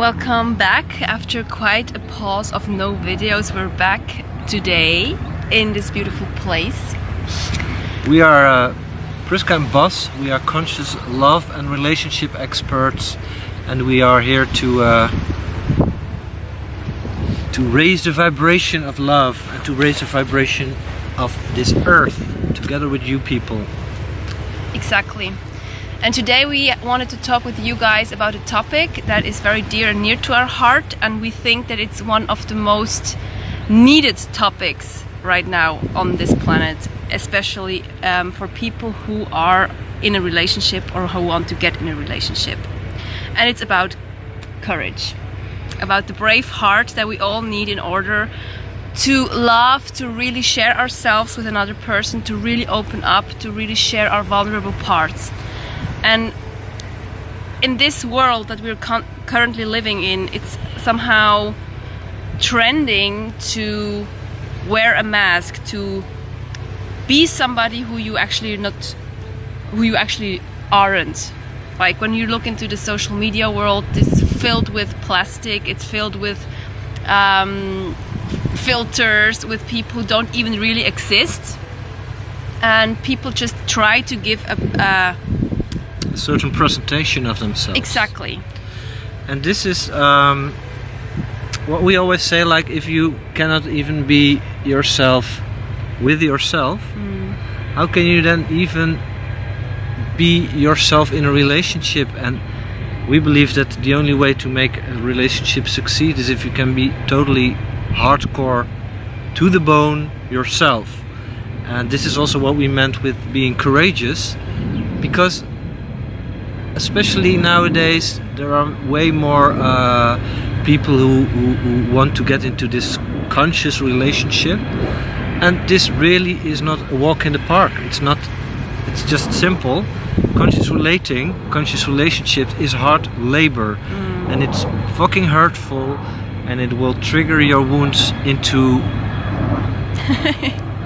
Welcome back. After quite a pause of no videos, we're back today in this beautiful place. We are Priska and Bas. We are conscious love and relationship experts, and we are here to raise the vibration of love and to raise the vibration of this earth together with you people. Exactly. And today we wanted to talk with you guys about a topic that is very dear and near to our heart, and we think that it's one of the most needed topics right now on this planet, especially for people who are in a relationship or who want to get in a relationship. And it's about courage, about the brave heart that we all need in order to love, to really share ourselves with another person, to really open up, to really share our vulnerable parts. And in this world that we're currently living in, it's somehow trending to wear a mask, to be somebody who you actually aren't. Like when you look into the social media world, it's filled with plastic, it's filled with filters, with people who don't even really exist, and people just try to give a certain presentation of themselves. Exactly. And this is what we always say, like, if you cannot even be yourself with yourself, how can you then even be yourself in a relationship? And we believe that the only way to make a relationship succeed is if you can be totally hardcore, to the bone yourself. And this is also what we meant with being courageous, because especially nowadays there are way more people who want to get into this conscious relationship, and this really is not a walk in the park. It's just simple. Conscious relationships is hard labor, and it's fucking hurtful, and it will trigger your wounds into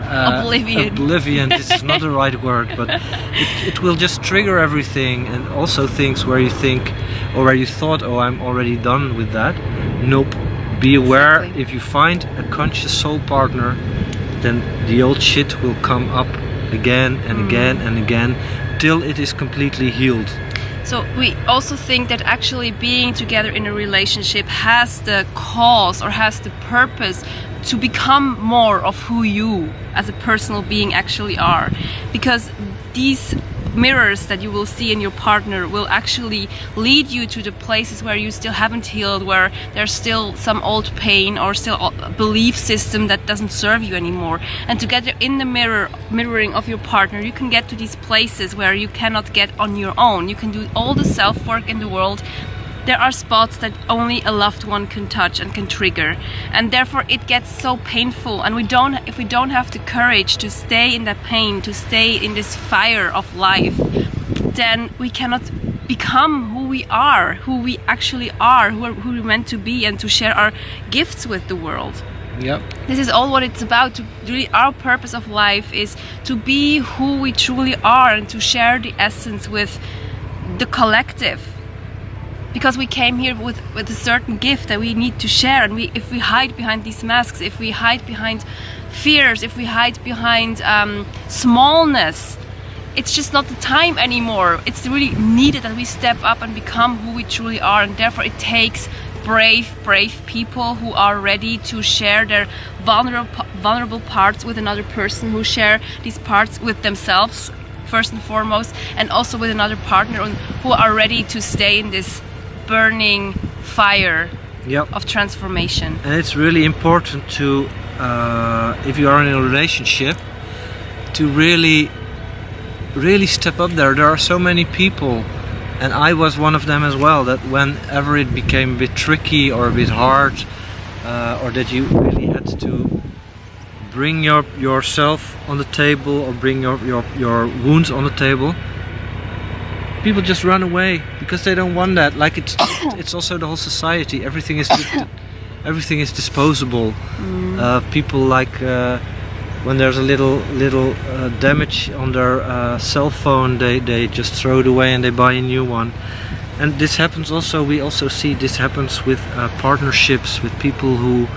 oblivion. This is not the right word, but it will just trigger everything, and also things where you think, or where you thought, oh, I'm already done with that. Nope. Be aware. Exactly. If you find a conscious soul partner, then the old shit will come up again and again and again till it is completely healed. So we also think that actually being together in a relationship has the cause or has the purpose to become more of who you as a personal being actually are, because these mirrors that you will see in your partner will actually lead you to the places where you still haven't healed, where there's still some old pain or still a belief system that doesn't serve you anymore. And together in the mirroring of your partner, you can get to these places where you cannot get on your own. You can do all the self-work in the world. There are spots that only a loved one can touch and can trigger, and therefore it gets so painful. And if we don't have the courage to stay in that pain, to stay in this fire of life, then we cannot become who we are, who we actually are, who we're meant to be, and to share our gifts with the world. Yep. This is all what it's about. Our purpose of life is to be who we truly are and to share the essence with the collective. Because we came here with a certain gift that we need to share, and if we hide behind these masks, if we hide behind fears, if we hide behind smallness, it's just not the time anymore. It's really needed that we step up and become who we truly are, and therefore it takes brave people who are ready to share their vulnerable parts with another person, who share these parts with themselves first and foremost, and also with another partner, and who are ready to stay in this burning fire of transformation. And it's really important to, if you are in a relationship, to really step up there. There are so many people, and I was one of them as well, that whenever it became a bit tricky or a bit hard, or that you really had to bring yourself on the table or bring your wounds on the table, people just run away because they don't want that. Like it's also the whole society. Everything is disposable. People like when there's a little damage on their cell phone, they just throw it away and they buy a new one. And this happens also, we also see this happens with partnerships, with people who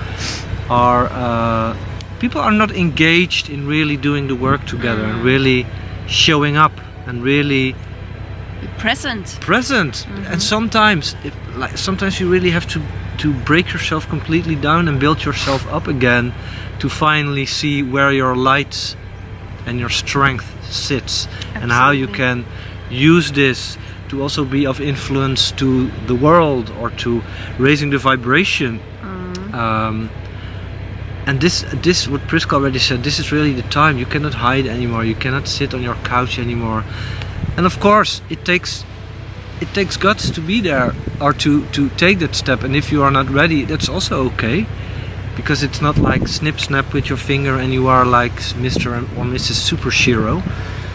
are not engaged in really doing the work together and really showing up and really present. And sometimes sometimes you really have to break yourself completely down and build yourself up again to finally see where your light and your strength sits. Absolutely. And how you can use this to also be of influence to the world or to raising the vibration. And this what Priska already said, this is really the time. You cannot hide anymore, you cannot sit on your couch anymore. And of course it takes guts to be there or to take that step, and if you are not ready, that's also okay, because it's not like snip snap with your finger and you are like Mr. or Mrs. Superhero.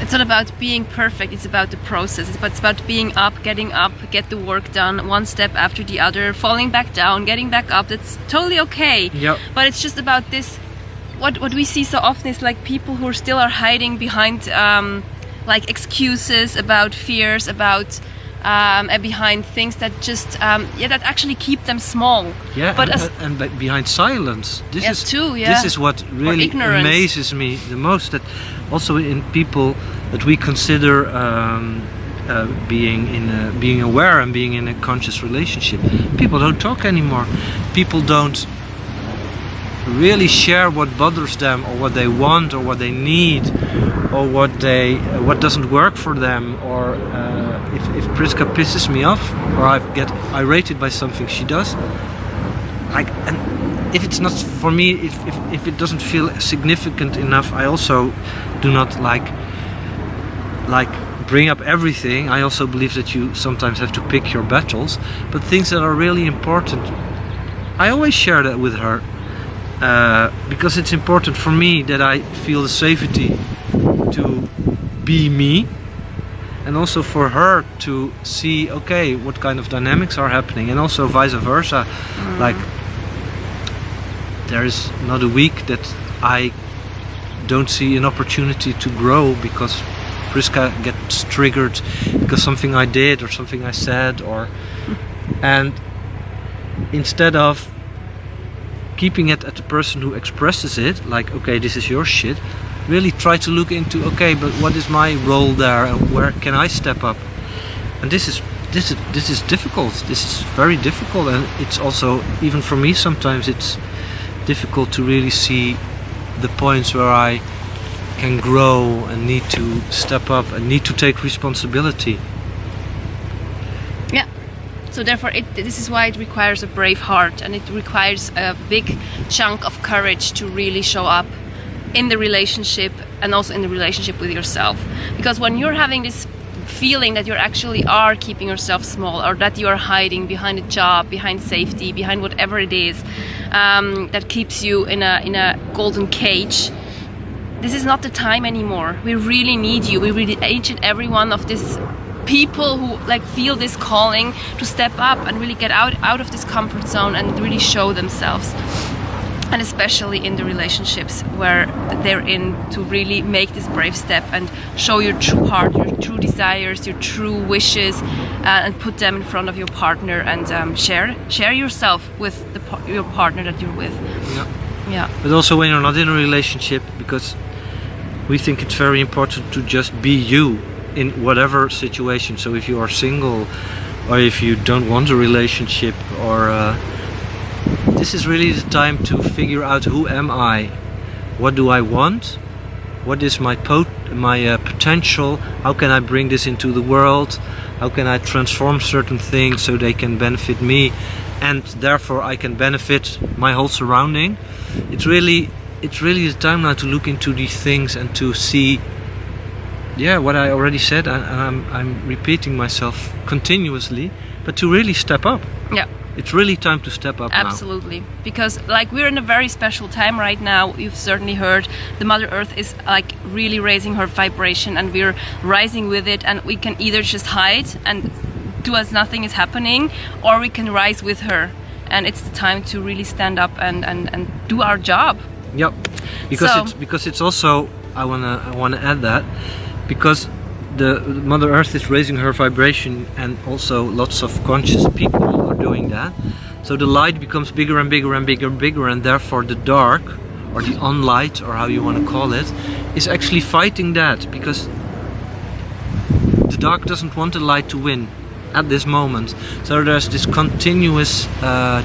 It's not about being perfect, it's about the process. It's about being up, get the work done, one step after the other, falling back down, getting back up. That's totally okay. Yep. But it's just about this, what we see so often is like people who still are hiding behind like excuses, about fears, about behind things that just that actually keep them small. Yeah, but and behind silence. This is what really amazes me the most. That also in people that we consider being aware and being in a conscious relationship, people don't talk anymore. People don't really share what bothers them or what they want or what they need or what doesn't work for them, or if Priska pisses me off or I get irritated by something she does, and if it's not for me, if it doesn't feel significant enough, I also do not like bring up everything. I also believe that you sometimes have to pick your battles, but things that are really important, I always share that with her, because it's important for me that I feel the safety to be me, and also for her to see, okay, what kind of dynamics are happening, and also vice versa. Like, there is not a week that I don't see an opportunity to grow because Priska gets triggered because something I did or something I said, and instead of keeping it at the person who expresses it, like, okay, this is your shit, really try to look into, okay, but what is my role there and where can I step up? And this is difficult. This is very difficult, and it's also, even for me sometimes, it's difficult to really see the points where I can grow and need to step up and need to take responsibility. Yeah. So therefore, this is why it requires a brave heart, and it requires a big chunk of courage to really show up in the relationship, and also in the relationship with yourself. Because when you're having this feeling that you actually are keeping yourself small, or that you are hiding behind a job, behind safety, behind whatever it is that keeps you in a golden cage, this is not the time anymore. We really need you. We really, each and every one of these people who like feel this calling to step up and really get out of this comfort zone and really show themselves. And especially in the relationships where they're in, to really make this brave step and show your true heart, your true desires, your true wishes, and put them in front of your partner, and share yourself with your partner that you're with. Yeah. But also when you're not in a relationship, because we think it's very important to just be you in whatever situation. So if you are single, or if you don't want a relationship, or this is really the time to figure out, who am I? What do I want? What is my potential? How can I bring this into the world? How can I transform certain things so they can benefit me, and therefore I can benefit my whole surrounding? It's really the time now to look into these things and to see, what I already said, and I'm repeating myself continuously, but to really step up. Yeah. It's really time to step up. Absolutely. Now. Because like we're in a very special time right now. You've certainly heard the Mother Earth is like really raising her vibration, and we're rising with it, and we can either just hide and do as nothing is happening, or we can rise with her. And it's the time to really stand up and do our job. Yep. because it's also I wanna add that because the Mother Earth is raising her vibration, and also lots of conscious people are doing that. So the light becomes bigger and bigger and bigger and bigger, and therefore the dark, or the unlight, or how you want to call it, is actually fighting that, because the dark doesn't want the light to win at this moment. So there's this continuous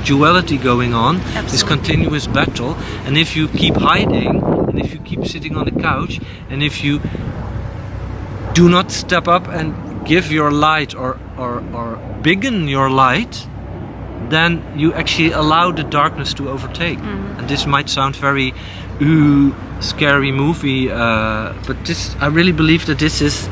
duality going on, Absolutely. this continuous battle, and if you keep hiding, and if you keep sitting on the couch, and if you do not step up and give your light or biggen your light, then you actually allow the darkness to overtake. And this might sound very scary movie, but this, I really believe that this is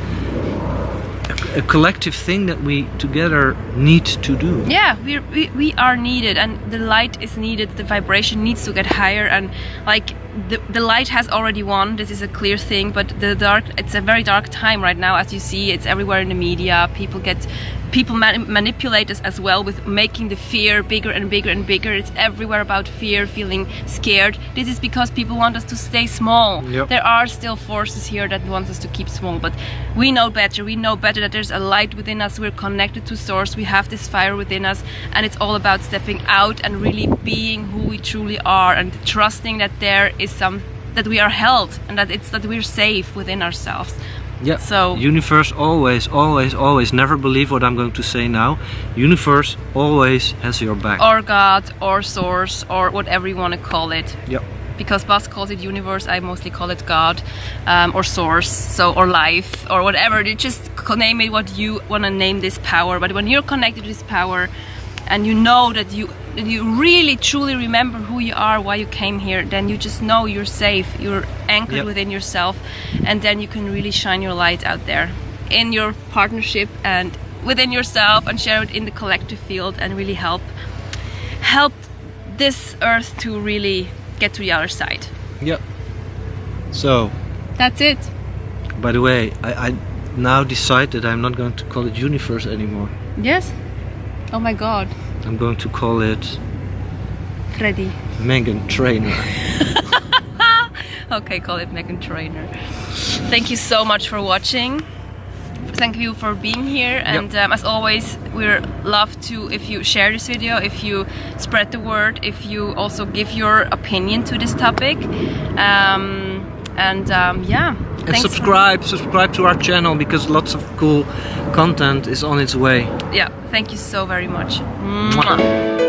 a collective thing that we together need to do. Yeah, we are needed, and the light is needed, the vibration needs to get higher, and like the light has already won, this is a clear thing, but the dark, it's a very dark time right now, as you see, it's everywhere in the media, people manipulate us as well with making the fear bigger and bigger and bigger. It's everywhere about fear, feeling scared. This is because people want us to stay small. Yep. There are still forces here that want us to keep small, but we know better. We know better that there's a light within us. We're connected to source. We have this fire within us, and it's all about stepping out and really being who we truly are, and trusting that there is that we are held, and that we're safe within ourselves. Yeah. So universe always never believe what I'm going to say now. Universe always has your back. or God, or source, or whatever you want to call it. Yep. Because Bas calls it universe, I mostly call it God, or source, so, or life, or whatever. You just name it what you want to name this power. But when you're connected to this power, and you know that you really truly remember who you are, why you came here, then you just know you're safe, you're anchored Yep. within yourself, and then you can really shine your light out there in your partnership and within yourself, and share it in the collective field, and really help this earth to really get to the other side. Yep. So, That's it. by the way, I now decide that I'm not going to call it universe anymore. Yes? Oh my God. I'm going to call it Freddy. Megan Trainer. Okay, call it Megan Trainer. Thank you so much for watching. Thank you for being here, and as always, we'd love to, if you share this video, if you spread the word, if you also give your opinion to this topic, yeah. And subscribe to our channel, because lots of cool content is on its way. Yeah, thank you so very much. Mwah.